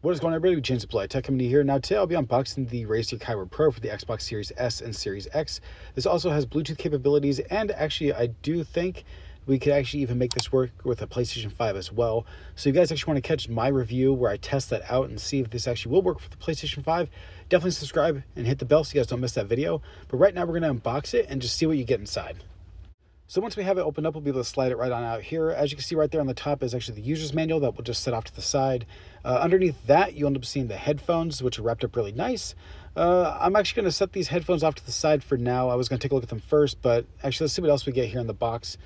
What is going on, everybody? James Blue Tech coming to you here. Now today I'll be unboxing the Razer Kaira Pro for the Xbox Series S and Series X. This also has Bluetooth capabilities, and actually I do think we could actually even make this work with a PlayStation 5 as well. So if you guys actually want to catch my review where I test that out and see if this actually will work for the PlayStation 5, definitely subscribe and hit the bell so you guys don't miss that video. But right now we're going to unbox it and just see what you get inside. So once we have it opened up, we'll be able to slide it right on out here. As you can see right there on the top is actually the user's manual that will just set off to the side. Underneath that, you'll end up seeing the headphones, which are wrapped up really nice. I'm actually going to set these headphones off to the side for now. I was going to take a look at them first, but actually let's see what else we get here in the box.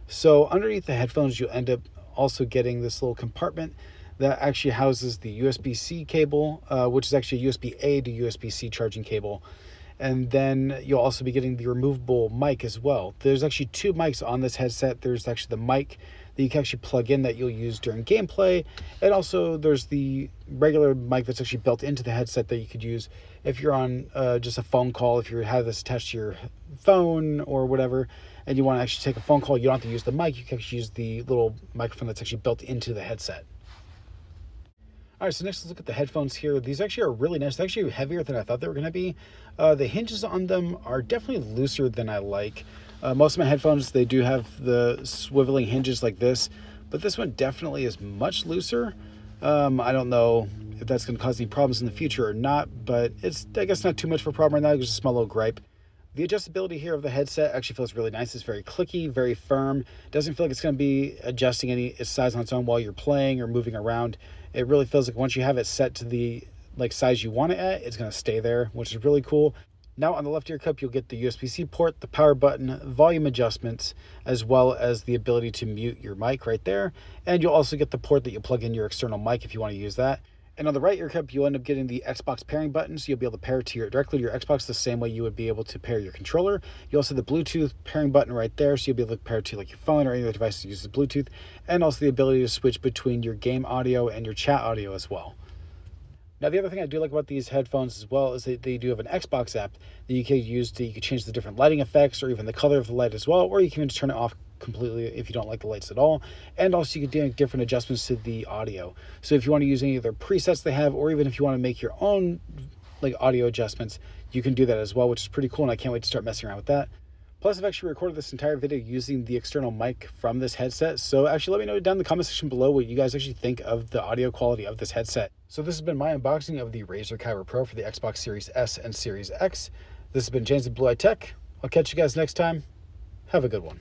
So underneath the headphones, you'll end up also getting this little compartment that actually houses the USB-C cable, which is actually a USB-A to USB-C charging cable. And then you'll also be getting the removable mic as well. There's actually two mics on this headset. There's actually the mic that you can actually plug in that you'll use during gameplay. And also there's the regular mic that's actually built into the headset that you could use if you're on just a phone call, if you have this attached to your phone or whatever, and you want to actually take a phone call, you don't have to use the mic. You can actually use the little microphone that's actually built into the headset. All right, so next let's look at the headphones here. These actually are really nice. They're actually heavier than I thought they were going to be. The hinges on them are definitely looser than I like. Most of my headphones, they do have the swiveling hinges like this, but this one definitely is much looser. I don't know if that's going to cause any problems in the future or not, but it's, I guess, not too much of a problem right now. It's just a small little gripe. The adjustability here of the headset actually feels really nice. It's very clicky, very firm. Doesn't feel like it's going to be adjusting any size on its own while you're playing or moving around. It really feels like once you have it set to the size you want it at, it's going to stay there, which is really cool. Now on the left ear cup, you'll get the USB-C port, the power button, volume adjustments, as well as the ability to mute your mic right there. And you'll also get the port that you plug in your external mic if you want to use that. And on the right ear cup, you'll end up getting the Xbox pairing button, so you'll be able to pair it to directly to your Xbox the same way you would be able to pair your controller. You also have the Bluetooth pairing button right there, so you'll be able to pair it to your phone or any other device that uses Bluetooth, and also the ability to switch between your game audio and your chat audio as well. Now, the other thing I do like about these headphones as well is that they do have an Xbox app that you can use you can change the different lighting effects or even the color of the light as well, or you can just turn it off completely if you don't like the lights at all. And also you can do different adjustments to the audio. So if you want to use any of their presets they have, or even if you want to make your own audio adjustments, you can do that as well, which is pretty cool, and I can't wait to start messing around with that. Plus, I've actually recorded this entire video using the external mic from this headset. So actually let me know down in the comment section below what you guys actually think of the audio quality of this headset. So this has been my unboxing of the Razer Kaira Pro for the Xbox Series S and Series X. This has been James of Blue Eye Tech. I'll catch you guys next time. Have a good one.